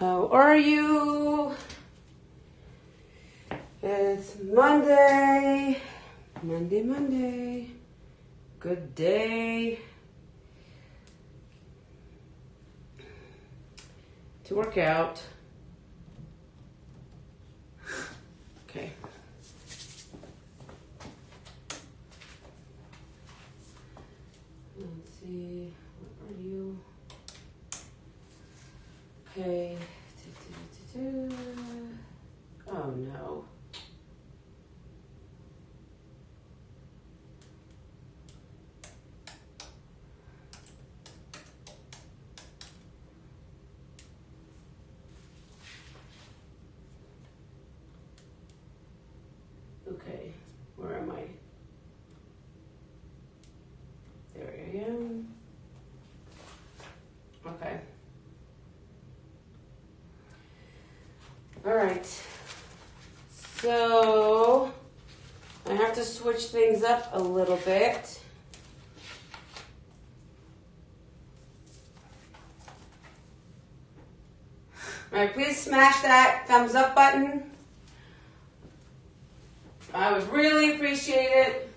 How are you? It's Monday. Monday. Good day to work out. Okay. Let's see. Where are you? Okay. Oh no. Okay, where am I? There I am. Okay. All right. So I have to switch things up a little bit. All right, please smash that thumbs up button. I would really appreciate it.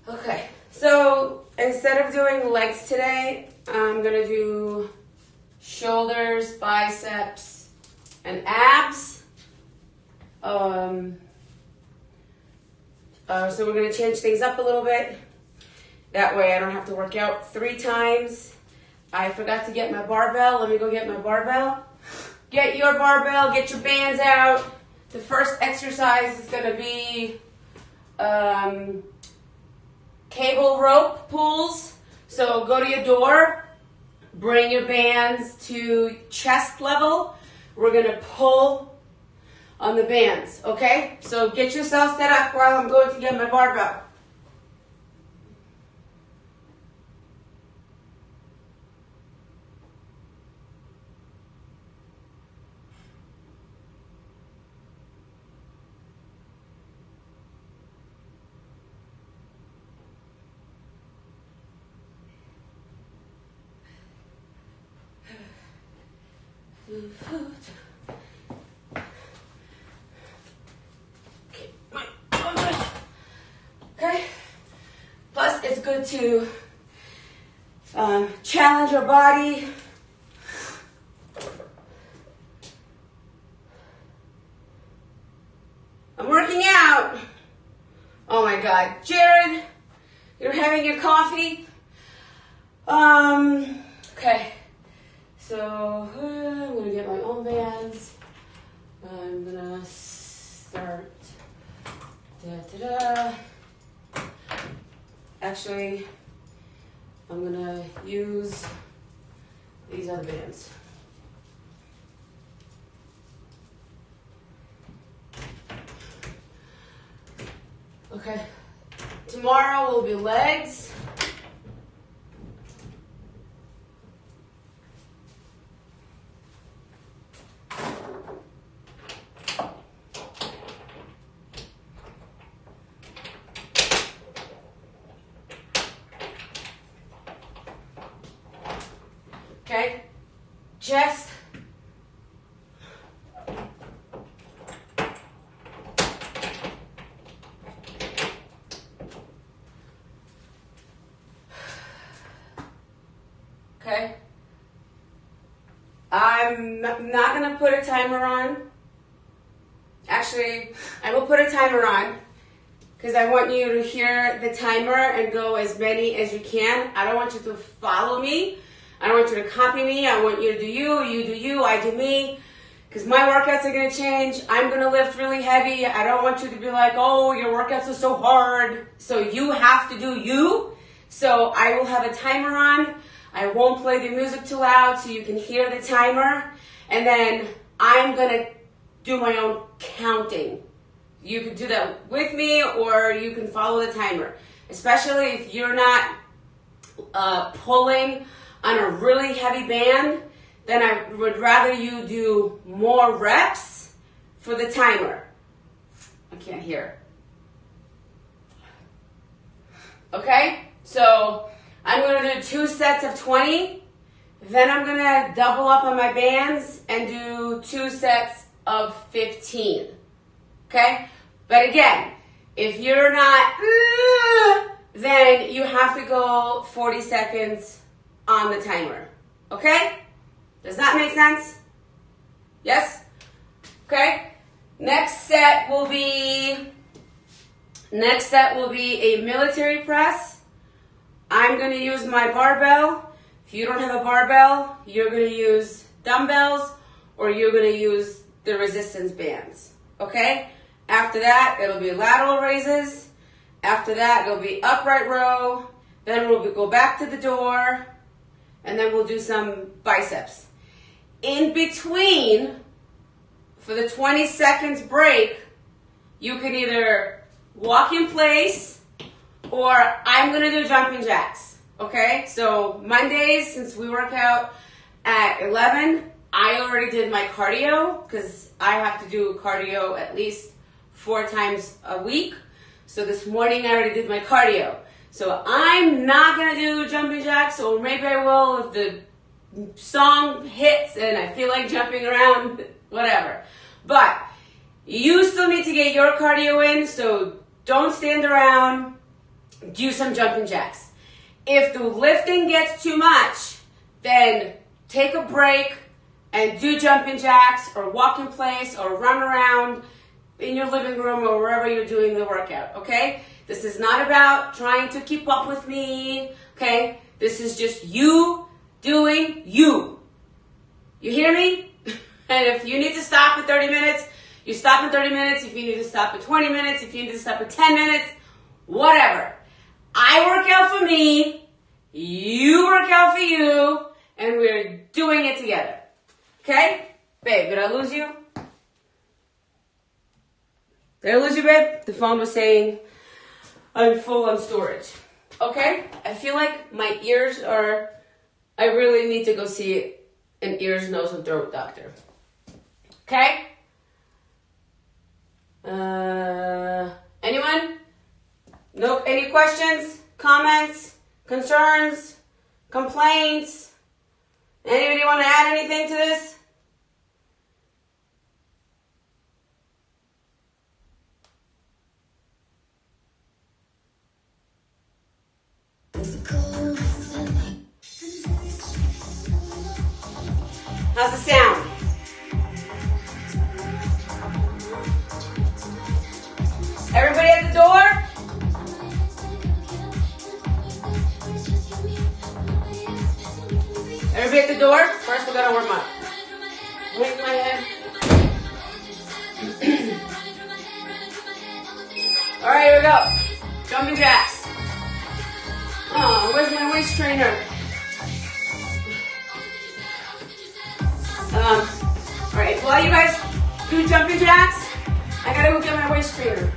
Okay, so instead of doing legs today, I'm gonna do shoulders, biceps, and abs. So we're gonna change things up a little bit. That way I don't have to work out 3 times. I forgot to get my barbell. Let me go get my barbell. Get your barbell, get your bands out. The first exercise is gonna be cable rope pulls. So go to your door, bring your bands to chest level. We're gonna pull on the bands, okay? So get yourself set up while I'm going to get my barbell. Okay. Plus, it's good to challenge your body. I'm working out. Oh my God, Jared, you're having your coffee. Okay. So I'm gonna get my own bands. I'm gonna start. Actually, I'm gonna use these other bands. Okay. Tomorrow will be legs. Okay, chest. Okay. I'm not gonna put a timer on. Actually, I will put a timer on because I want you to hear the timer and go as many as you can. I don't want you to follow me. I don't want you to copy me. I want you to do you do you, I do me. Because my workouts are going to change. I'm going to lift really heavy. I don't want you to be like, oh, your workouts are so hard. So you have to do you. So I will have a timer on. I won't play the music too loud so you can hear the timer. And then I'm going to do my own counting. You can do that with me or you can follow the timer. Especially if you're not pulling on a really heavy band, then I would rather you do more reps for the timer. I can't hear. Okay? So I'm gonna do 2 sets of 20. Then I'm gonna double up on my bands and do 2 sets of 15. Okay? But again, if you're not, then you have to go 40 seconds on the timer. Okay? Does that make sense? Yes? Okay? Next set will be a military press. I'm going to use my barbell. If you don't have a barbell, you're going to use dumbbells or you're going to use the resistance bands. Okay? After that, it'll be lateral raises. After that, it'll be upright row. Then we'll go back to the door. And then we'll do some biceps. In between, for the 20 seconds break, you can either walk in place or I'm going to do jumping jacks. Okay? So Mondays, since we work out at 11, I already did my cardio because I have to do cardio at least 4 times a week. So this morning I already did my cardio. So I'm not going to do jumping jacks, or maybe I will if the song hits and I feel like jumping around, whatever. But you still need to get your cardio in, so don't stand around, do some jumping jacks. If the lifting gets too much, then take a break and do jumping jacks or walk in place or run around in your living room or wherever you're doing the workout, okay? This is not about trying to keep up with me, okay? This is just you doing you. You hear me? And if you need to stop at 30 minutes, you stop in 30 minutes. If you need to stop at 20 minutes, if you need to stop at 10 minutes, whatever. I work out for me, you work out for you, and we're doing it together. Okay? Babe, did I lose you? Did I lose you, babe? The phone was saying I'm full on storage. Okay? I feel like my ears are, I really need to go see an ears, nose, and throat doctor. Okay? Anyone? Nope. Any questions, comments, concerns, complaints? Anybody want to add anything to this? How's the sound? Everybody at the door? Everybody at the door? First we gotta warm up. Wake my head. Alright, here we go. Jumping jacks. Oh, where's my waist trainer? Alright, while you guys do jumping jacks, I gotta go get my waist trainer.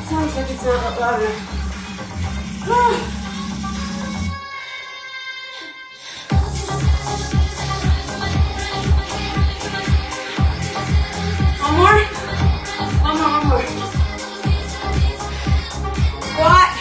Sounds like it's not loud enough. One more. Squat.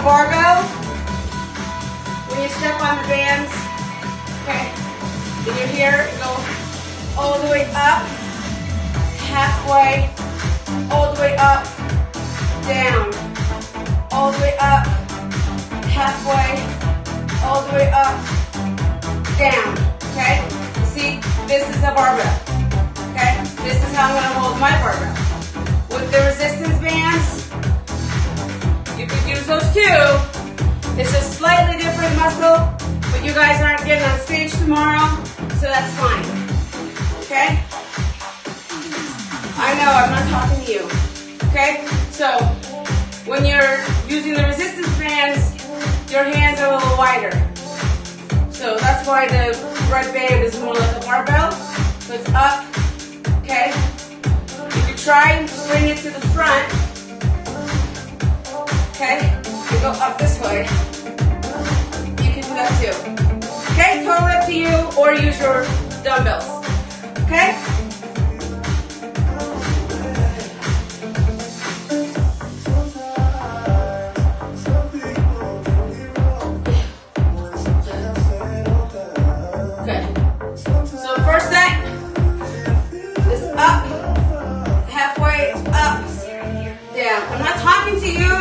a barbell, when you step on the bands, okay, and you're here, go all the way up, halfway, all the way up, down, all the way up, halfway, all the way up, down, okay? See, this is a barbell, okay? This is how I'm gonna hold my barbell. With the resistance bands, you could use those too. It's a slightly different muscle, but you guys aren't getting on stage tomorrow, so that's fine, okay? I know, I'm not talking to you, okay? So, when you're using the resistance bands, your hands are a little wider. So that's why the red band is more like a barbell. So it's up, okay? You could try and bring it to the front, okay? You go up this way. You can do that too. Okay, totally up to you, or use your dumbbells, okay? I'm not talking to you.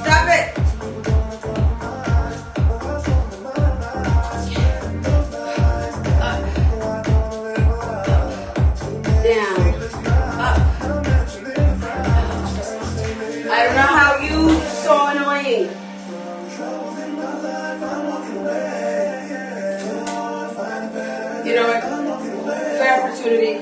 Stop it. Up. Down. Up. I don't know how you so annoying. You know what? Good opportunity.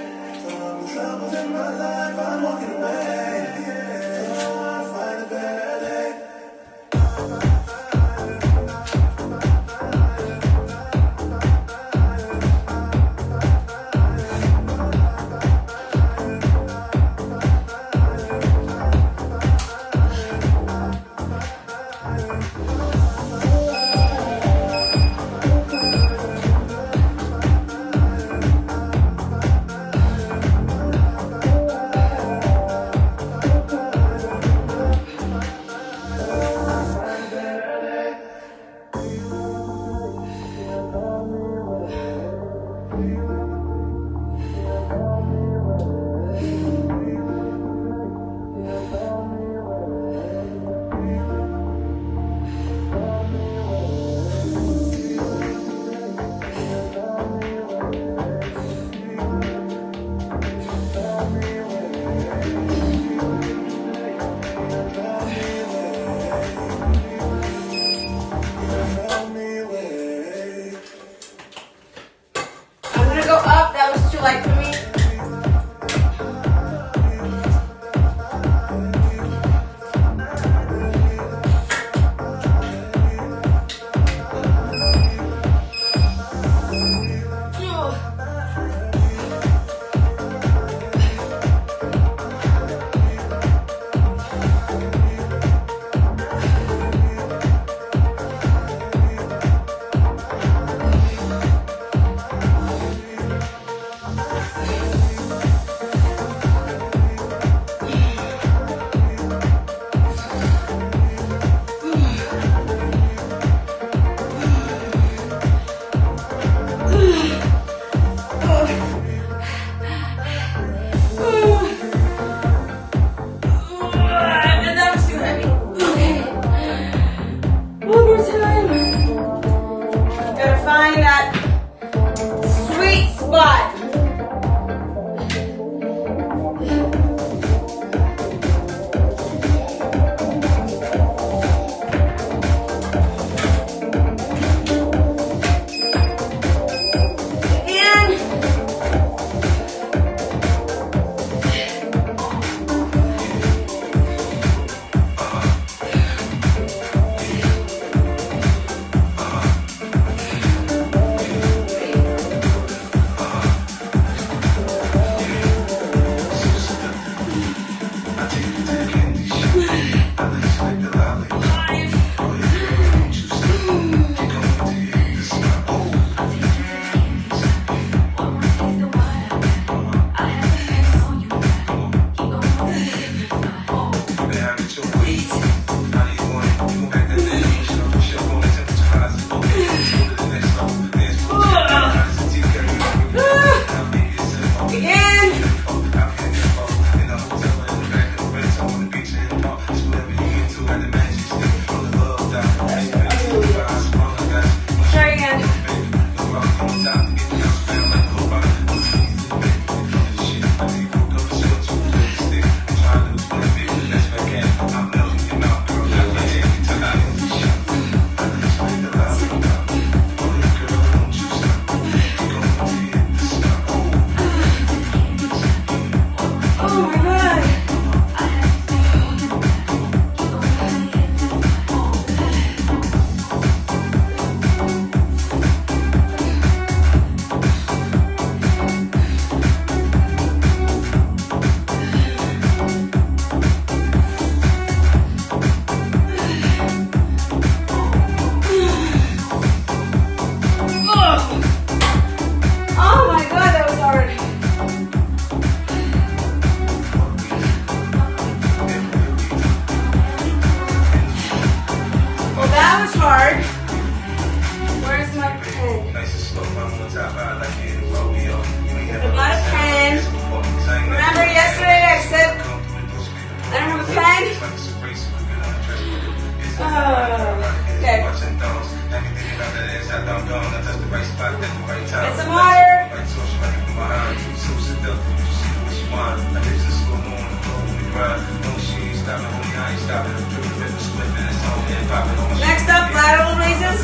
Next up, lateral raises.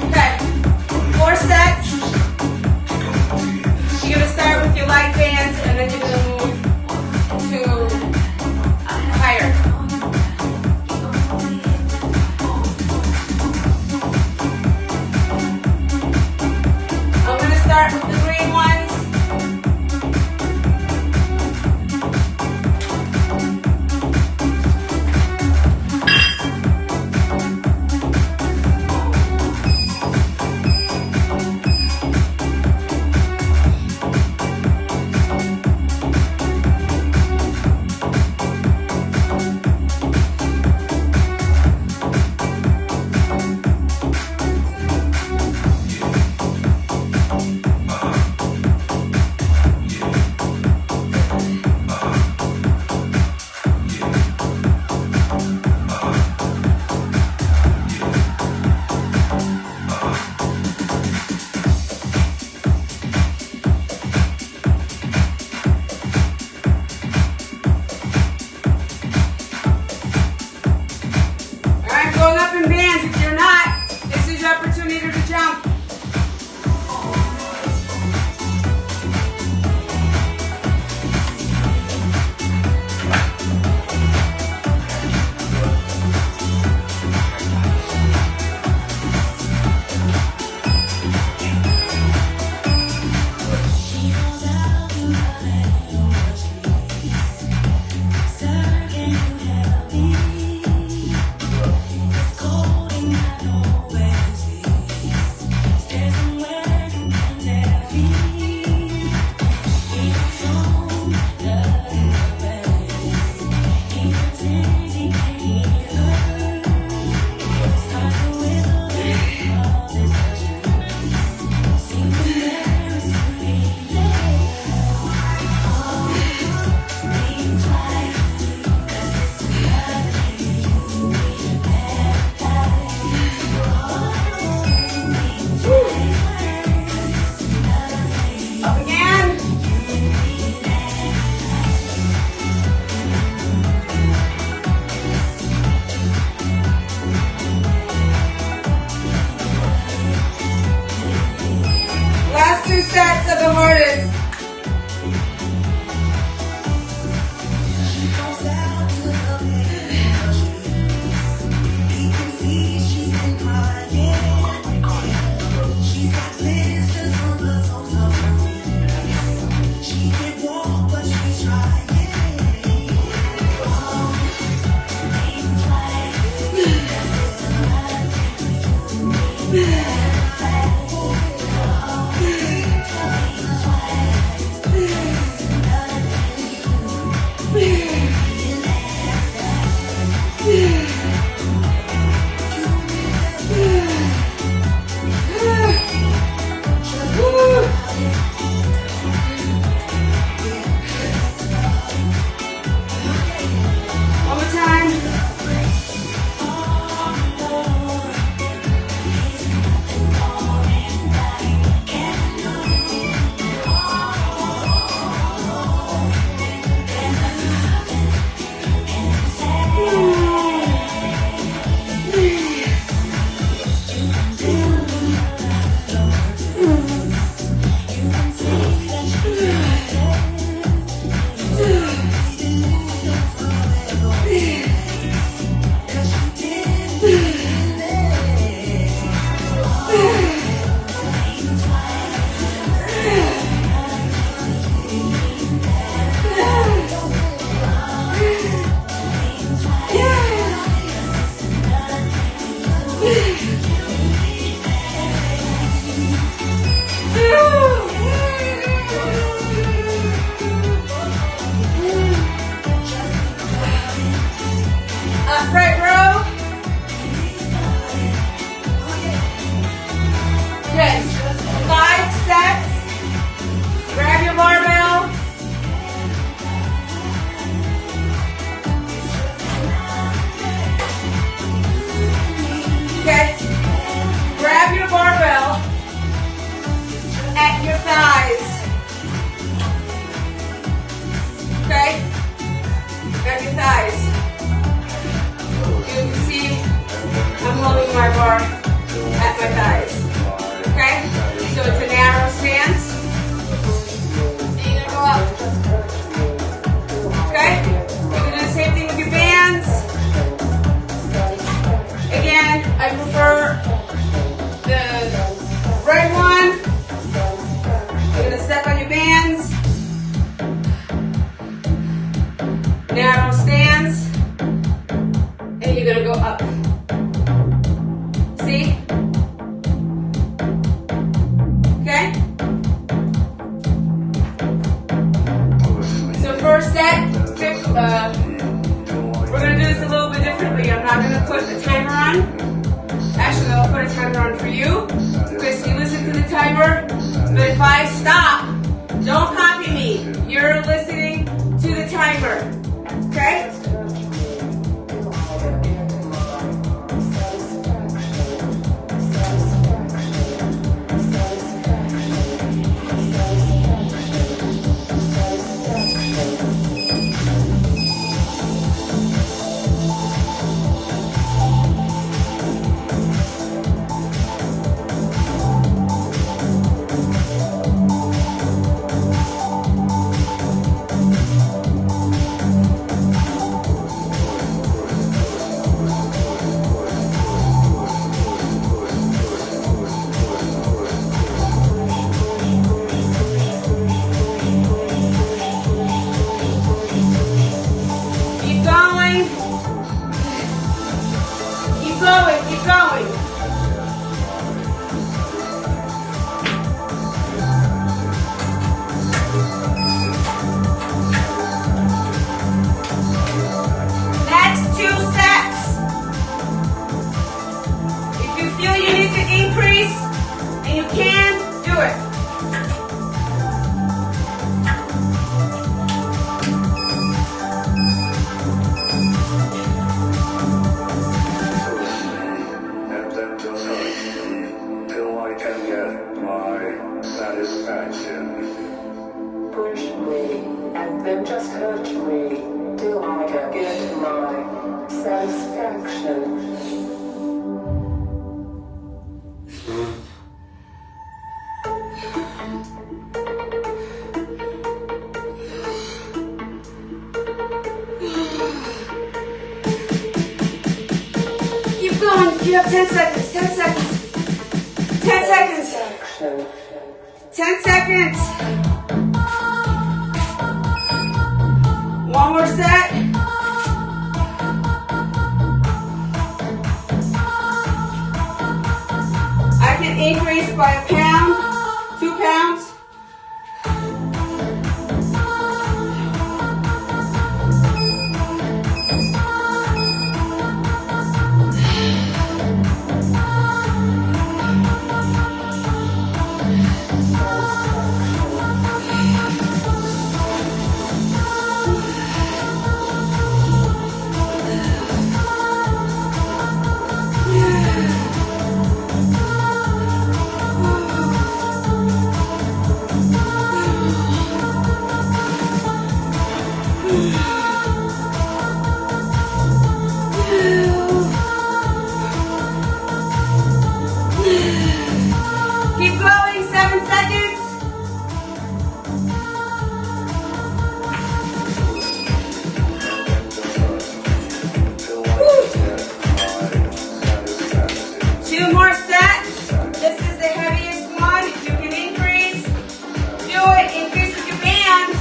Okay, 4 sets. You're gonna start with your light bands and then you're gonna move to higher. I'm gonna start with the green ones. Going up in bands. If you're not, this is your opportunity to jump. Up again. Last 2 sets of the hardest. One more time. bar at my thighs. Okay? So it's a narrow stance. And you're gonna go up. Okay? You can do the same thing with your bands. Again, I prefer the right one. You're gonna step on your bands. Narrow stance. And you're gonna go up. See? Okay? So first set, we're gonna do this a little bit differently. I'm not gonna put a timer on. Actually, I'll put a timer on for you. Chris, you listen to the timer. But if I stop, don't copy me. You're listening to the timer. Okay? Keep going. Next 2 sets. If you feel you need to increase and you can, do it. Push me and then just hurt me till I can get my satisfaction. Keep going. You have 10 seconds. 10 seconds. 10 seconds. 10 seconds. One more set. I can increase by a pound, 2 pounds. Keep going, 7 seconds. Woo. 2 more sets. This is the heaviest one. If you can increase, do it. Increase with your bands.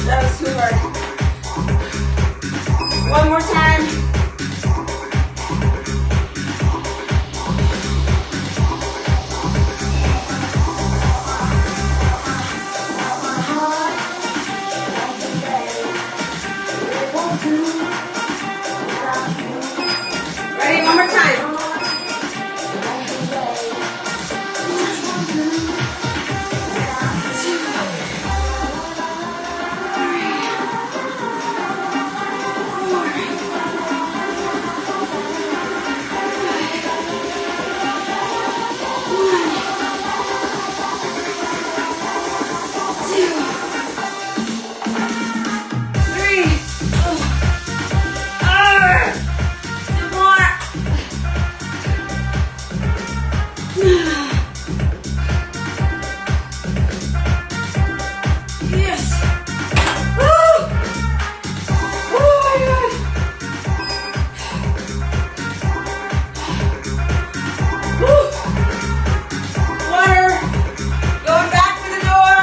That was too hard. One more time. Yes. Woo! Oh my God. Woo! Water. Going back to the door.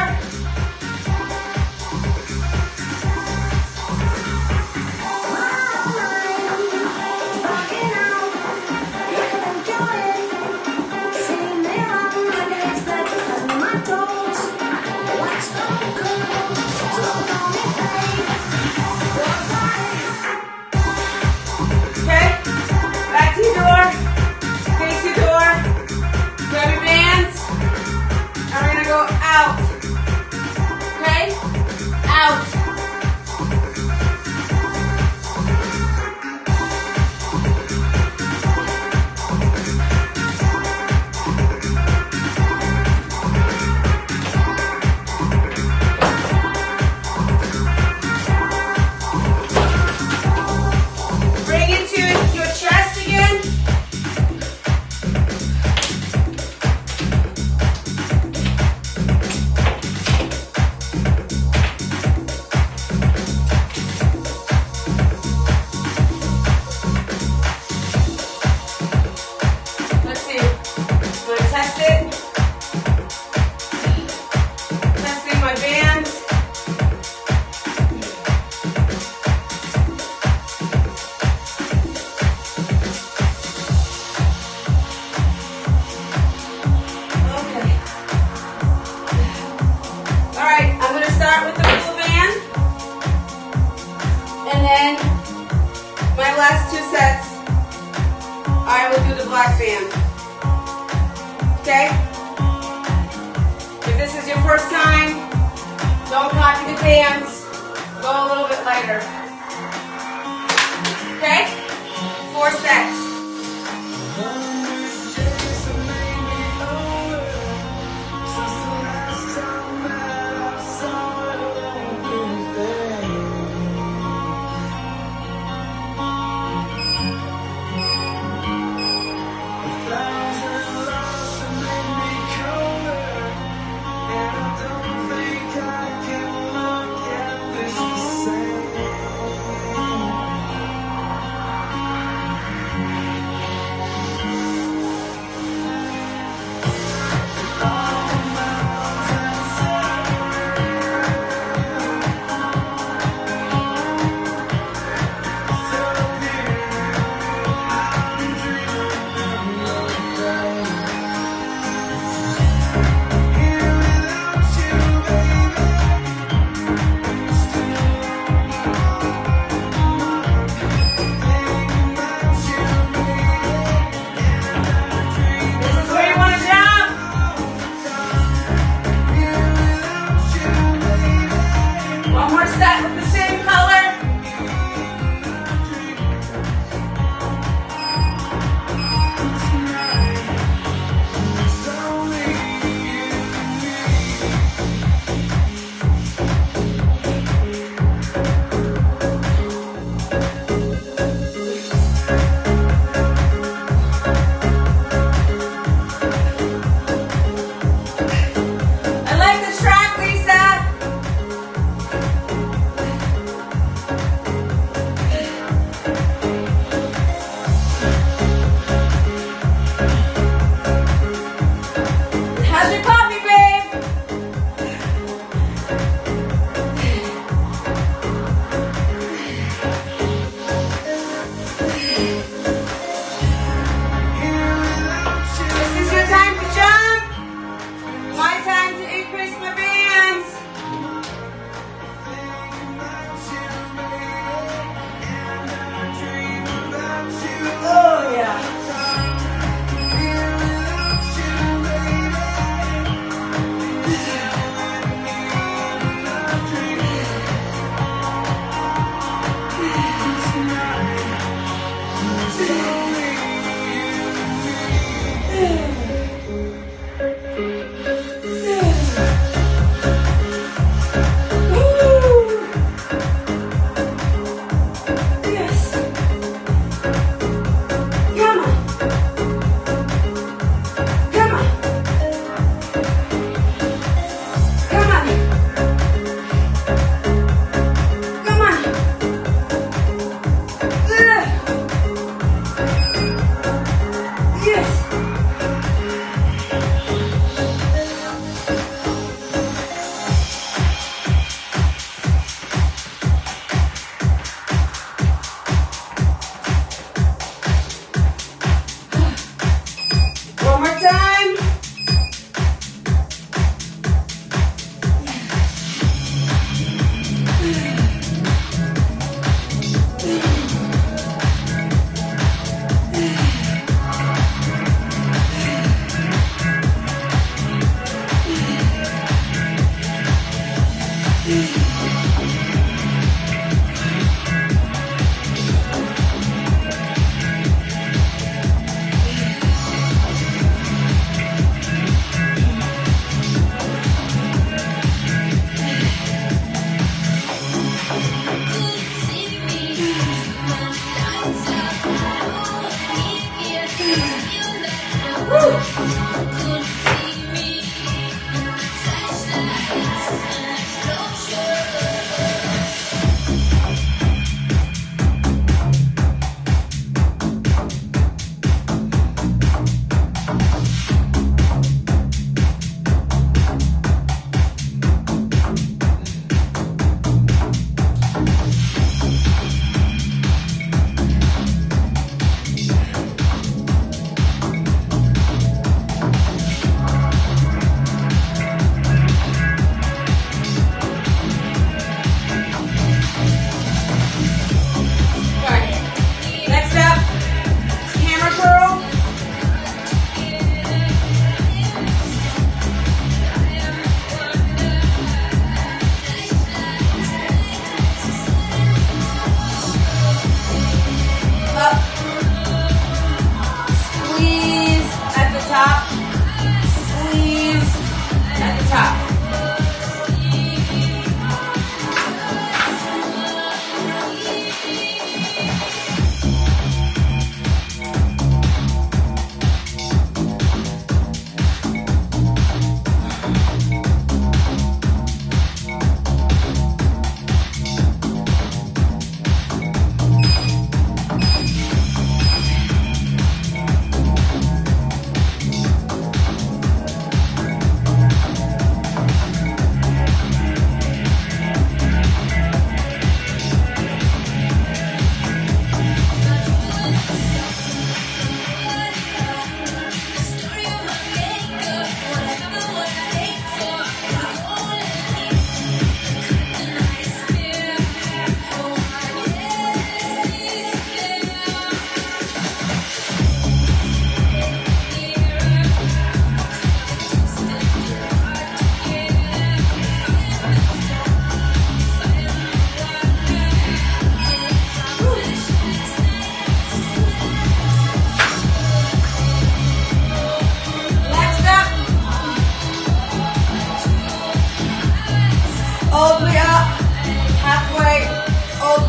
Okay, back to your door, face your door, grab your bands, and we're gonna go out, okay, out. Bring it to your chest again. Let's see. I'm gonna test it. Testing my bands. Okay. All right, I'm gonna start with the blue band, and then my last 2 sets, I will do the black band. Okay? If this is your first time, don't copy the bands. Go a little bit lighter. Okay? 4 sets.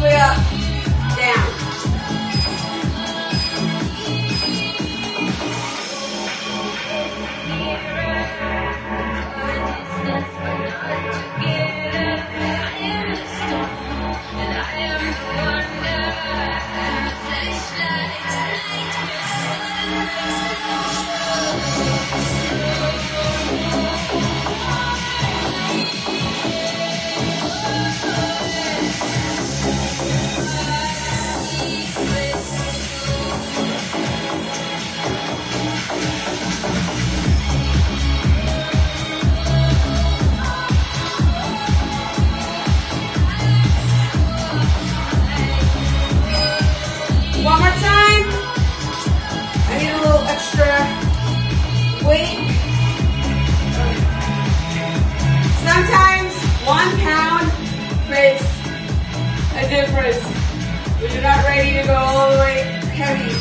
way up, down. One more time. I need a little extra weight. Sometimes 1 pound makes a difference when you're not ready to go all the way heavy.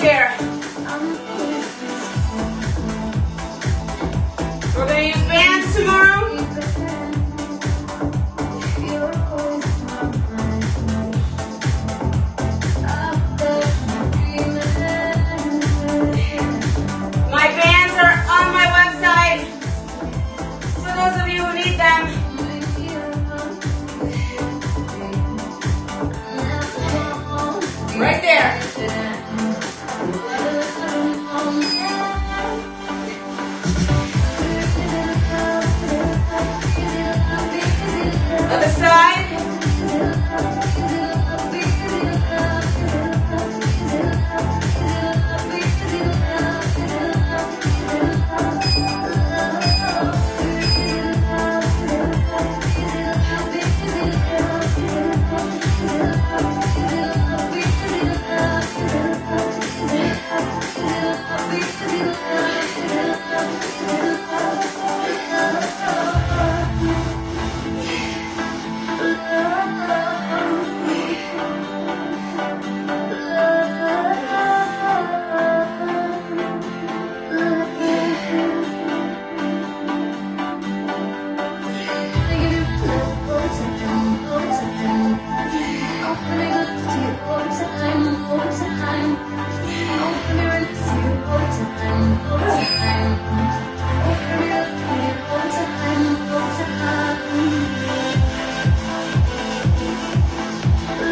chair. We're going to use bands tomorrow. My bands are on my website for those of you who need them. Right there. Other side.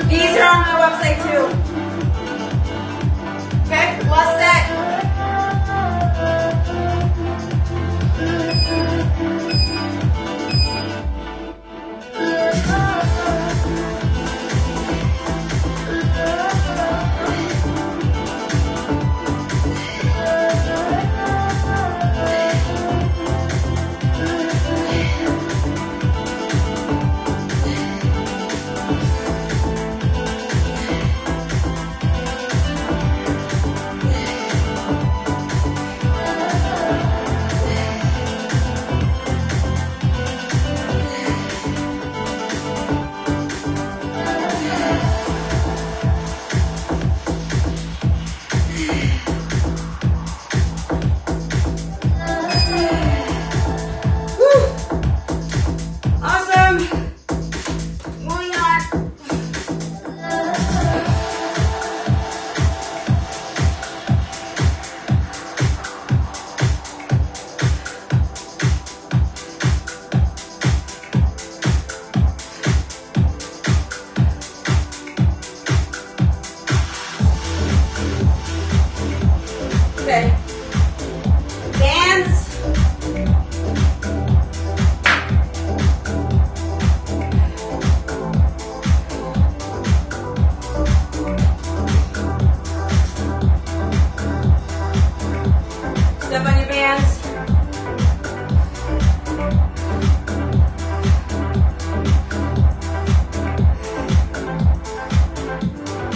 These are on my website too. Okay, last set. Okay. Bands. Step on your bands.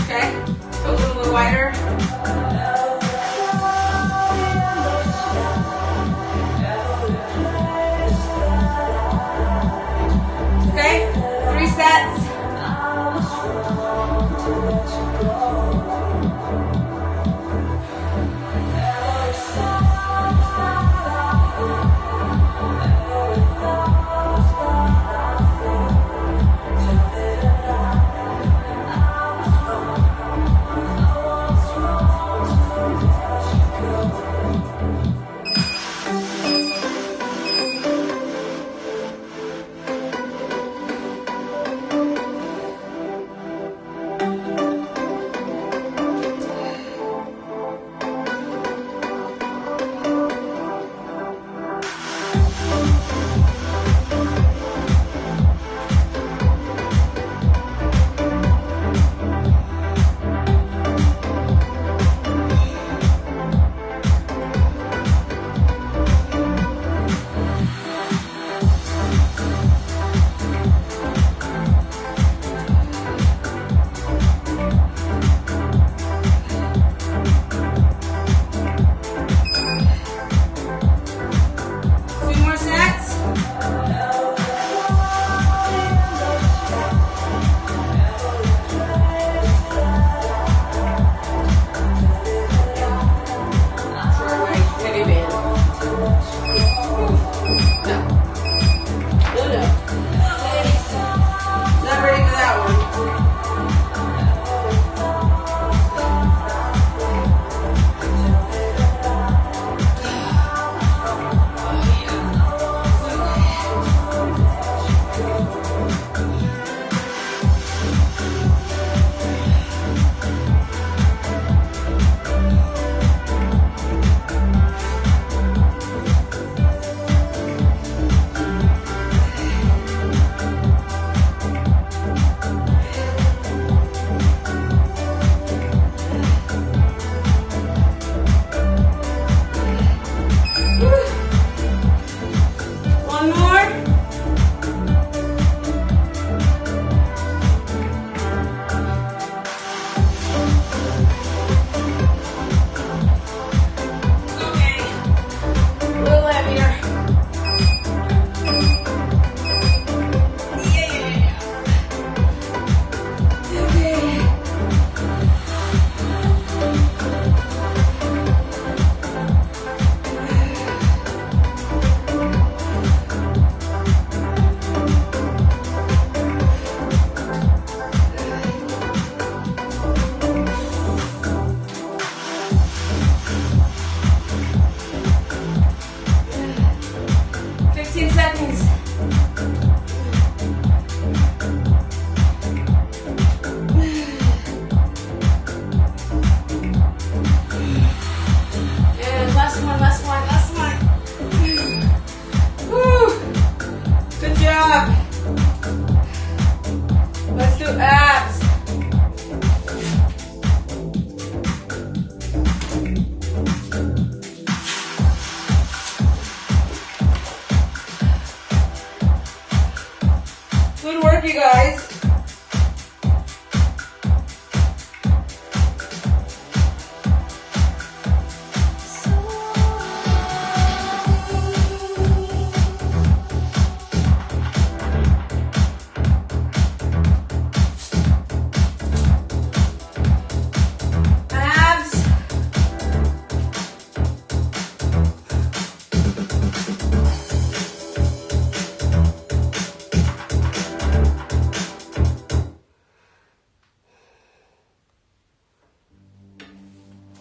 Okay. Go a little wider.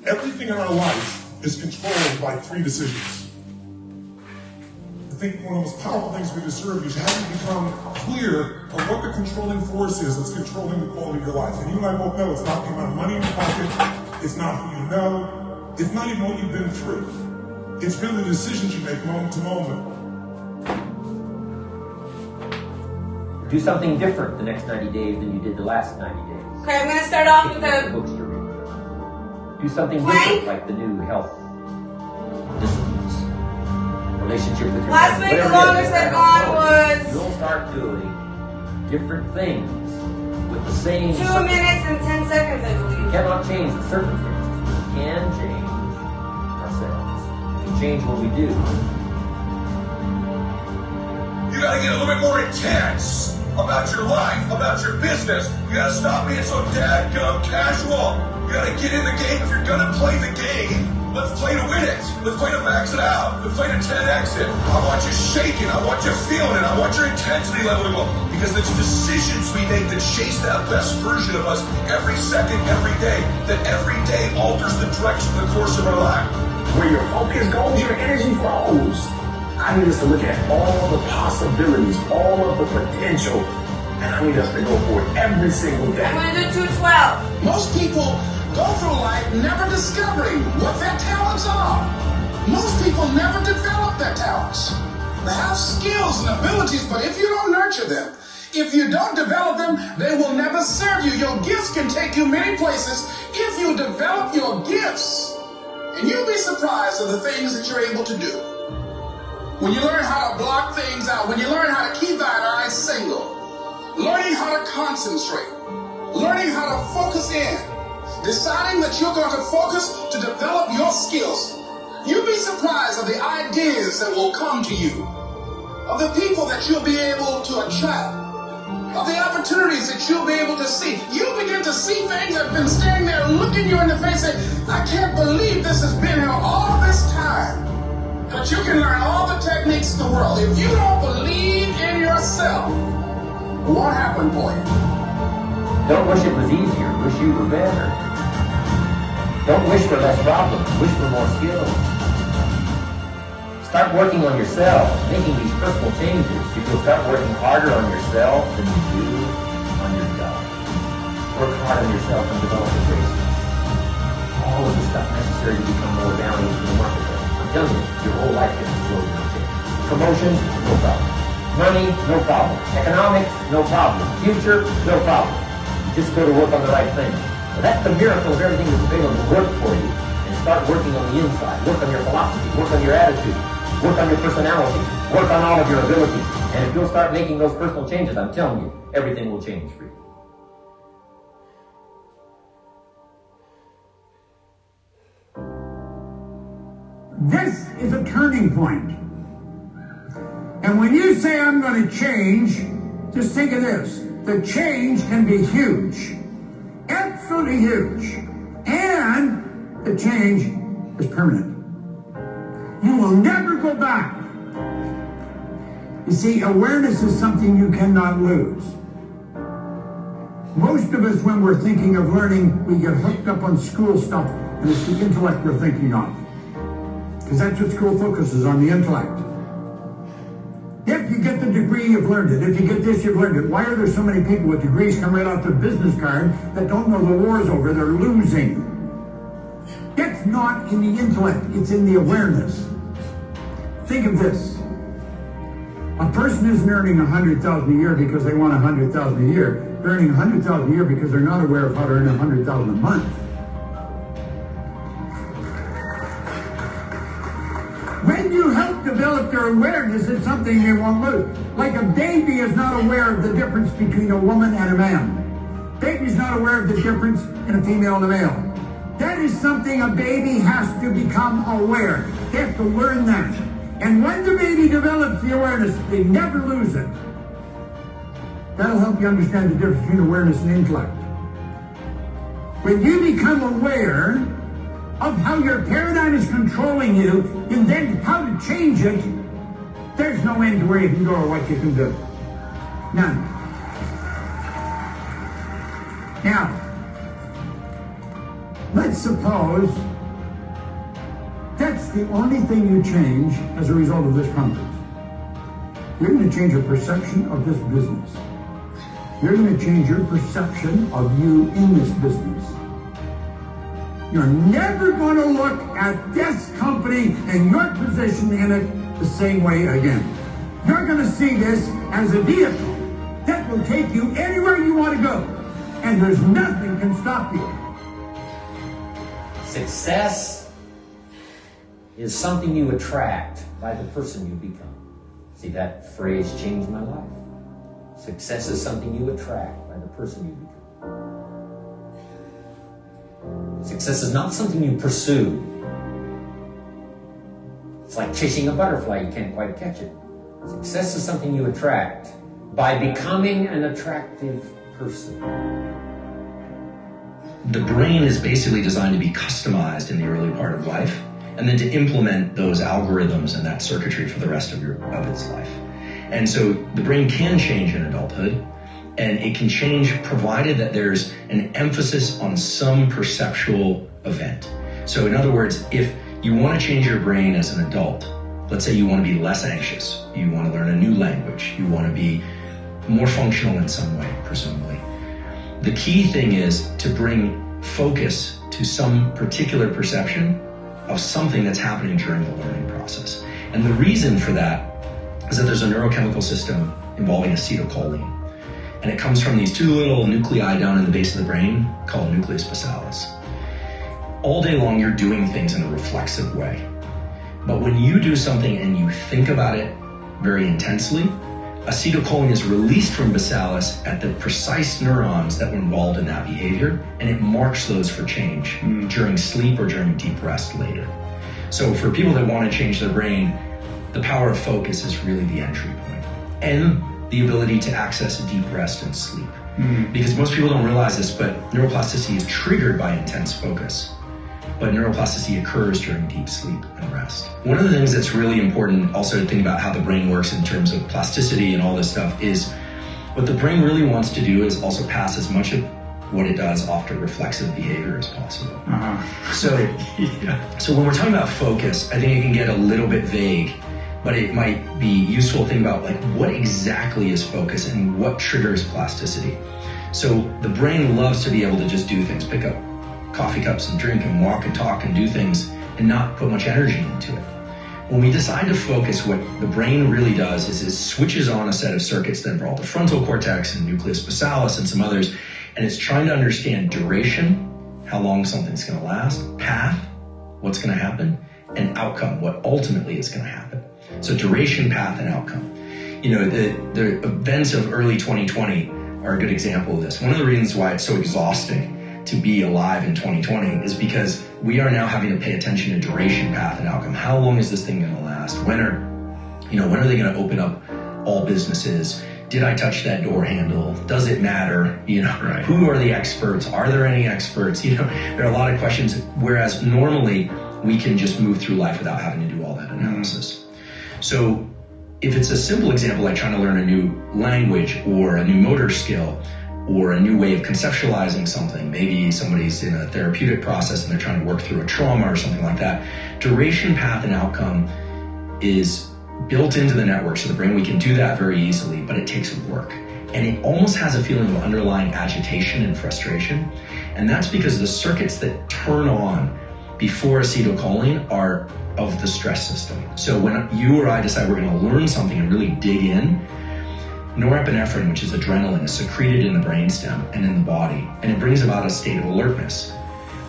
Everything in our life is controlled by 3 decisions. I think one of the most powerful things we deserve is having to become clear of what the controlling force is that's controlling the quality of your life. And you and I both know it's not the amount of money in your pocket, it's not who you know, it's not even what you've been through. It's really the decisions you make moment to moment. Do something different the next 90 days than you did the last 90 days. Okay, I'm gonna start off with Pick a books to read. Do something Plank. different, like the new health disciplines, relationship with your Last family, week the whatever it longest is. I've gone was You'll start doing different things with the same 2 minutes and 10 seconds, I We believe. cannot change the circumstances. We can change ourselves. We can change what we do. You gotta get a little bit more intense about your life, about your business. You gotta stop being so dadgum casual. You gotta get in the game. If you're gonna play the game, let's play to win it. Let's play to max it out. Let's play to 10x it. I want you shaking. I want you feeling it. I want your intensity level to go. Because it's decisions we make that chase that best version of us every second, every day. That every day alters the direction, the course of our life. Where your focus goes, your energy flows. I need us to look at all the possibilities, all of the potential, and I need us to go for it every single I'm day. gonna do 212. Most people go through life never discovering what their talents are. Most people never develop their talents. They have skills and abilities, but if you don't nurture them, if you don't develop them, they will never serve you. Your gifts can take you many places if you develop your gifts. And you'll be surprised at the things that you're able to do. When you learn how to block things out, when you learn how to keep thine eyes single, learning how to concentrate, learning how to focus in, deciding that you're going to focus to develop your skills, you'll be surprised at the ideas that will come to you, of the people that you'll be able to attract, of the opportunities that you'll be able to see. You'll begin to see things that have been standing there looking you in the face and say, I can't believe this has been here all this time. But you can learn all the techniques in the world. If you don't believe in yourself, it won't happen for you. Don't wish it was easier. Wish you were better. Don't wish for less problems. Wish for more skills. Start working on yourself, making these personal changes. If you'll start working harder on yourself than you do on your job. Work hard on yourself and develop a great skills. All of the stuff necessary to become more valuable in the marketplace. I'm telling you, your whole life can explode in a change. Promotion, no problem. Money, no problem. Economics, no problem. Future, no problem. You just go to work on the right thing. So that's the miracle of everything that's available to work for you. And start working on the inside. Work on your philosophy. Work on your attitude. Work on your personality. Work on all of your abilities. And if you'll start making those personal changes, I'm telling you, everything will change for you. This is a turning point. And when you say I'm going to change, just think of this. The change can be huge. Absolutely huge. And the change is permanent. You will never go back. You see, awareness is something you cannot lose. Most of us, when we're thinking of learning, we get hooked up on school stuff, and it's the intellect we're thinking of. Because that's what school focuses on, the intellect. If you get the degree, you've learned it. If you get this, you've learned it. Why are there so many people with degrees come right off their business card that don't know the war's over? They're losing. It's not in the intellect, it's in the awareness. Think of this. A person isn't earning $100,000 a year because they want $100,000 a year. They're earning $100,000 a year because they're not aware of how to earn $100,000 a month. When you help develop their awareness, it's something they won't lose. Like a baby is not aware of the difference between a woman and a man. Baby's not aware of the difference in a female and a male. That is something a baby has to become aware. They have to learn that. And when the baby develops the awareness, they never lose it. That'll help you understand the difference between awareness and intellect. When you become aware of how your paradigm is controlling you, and then how to change it, there's no end to where you can go or what you can do. None. Now, Let's suppose that's the only thing you change as a result of this conference. You're going to change your perception of this business. You're going to change your perception of you in this business. You're never going to look at this company and your position in it the same way again. You're going to see this as a vehicle that will take you anywhere you want to go. And there's nothing can stop you. Success is something you attract by the person you become. See, that phrase changed my life. Success is something you attract by the person you become. Success is not something you pursue. It's like chasing a butterfly, you can't quite catch it. Success is something you attract by becoming an attractive person. The brain is basically designed to be customized in the early part of life, and then to implement those algorithms and that circuitry for the rest of its life. And so the brain can change in adulthood, and it can change provided that there's an emphasis on some perceptual event. So in other words, if you want to change your brain as an adult, let's say you want to be less anxious, you want to learn a new language, you want to be more functional in some way, presumably. The key thing is to bring focus to some particular perception of something that's happening during the learning process. And the reason for that is that there's a neurochemical system involving acetylcholine. And it comes from these two little nuclei down in the base of the brain called nucleus basalis. All day long, you're doing things in a reflexive way. But when you do something and you think about it very intensely, acetylcholine is released from basalis at the precise neurons that were involved in that behavior, and it marks those for change during sleep or during deep rest later. So for people that want to change their brain, the power of focus is really the entry point, and the ability to access deep rest and sleep. Because most people don't realize this, but neuroplasticity is triggered by intense focus. But neuroplasticity occurs during deep sleep and rest. One of the things that's really important also to think about how the brain works in terms of plasticity and all this stuff is what the brain really wants to do is also pass as much of what it does off to reflexive behavior as possible. So when we're talking about focus, I think it can get a little bit vague, but it might be useful to think about like what exactly is focus and what triggers plasticity. So the brain loves to be able to just do things, pick up coffee cups and drink and walk and talk and do things and not put much energy into it. When we decide to focus, what the brain really does is it switches on a set of circuits that involve the frontal cortex and nucleus basalis and some others, and it's trying to understand duration, how long something's going to last, path, what's going to happen, and outcome, what ultimately is going to happen. So duration, path, and outcome. You know, the events of early 2020 are a good example of this. One of the reasons why it's so exhausting to be alive in 2020 is because we are now having to pay attention to duration, path, and outcome. How long is this thing going to last? When are they going to open up all businesses? Did I touch that door handle? Does it matter? Right. Who are the experts? Are there any experts? There are a lot of questions, whereas normally we can just move through life without having to do all that analysis. So if it's a simple example like trying to learn a new language or a new motor skill, or a new way of conceptualizing something. Maybe somebody's in a therapeutic process and they're trying to work through a trauma or something like that. Duration, path, and outcome is built into the networks of the brain. We can do that very easily, but it takes work. And it almost has a feeling of underlying agitation and frustration. And that's because the circuits that turn on before acetylcholine are of the stress system. So when you or I decide we're going to learn something and really dig in, norepinephrine, which is adrenaline, is secreted in the brainstem and in the body, and it brings about a state of alertness.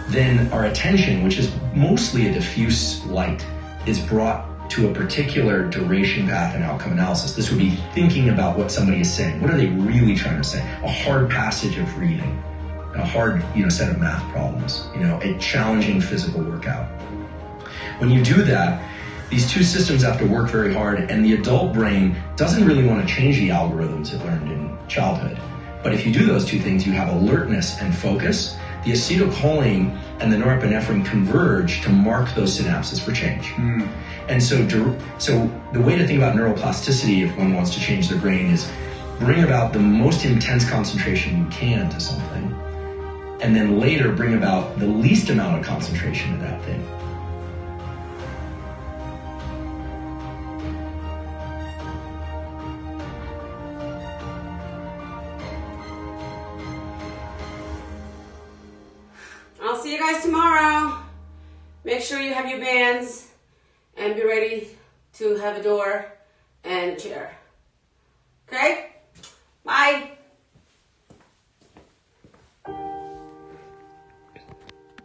Then our attention, which is mostly a diffuse light, is brought to a particular duration, path, and outcome analysis. This would be thinking about what somebody is saying. What are they really trying to say? A hard passage of reading, a hard set of math problems, a challenging physical workout. When you do that, these two systems have to work very hard, and the adult brain doesn't really want to change the algorithms it learned in childhood. But if you do those two things, you have alertness and focus. The acetylcholine and the norepinephrine converge to mark those synapses for change. And so the way to think about neuroplasticity, if one wants to change their brain, is bring about the most intense concentration you can to something, and then later bring about the least amount of concentration of that thing. I'll see you guys tomorrow. Make sure you have your bands and be ready to have a door and a chair. Okay? Bye.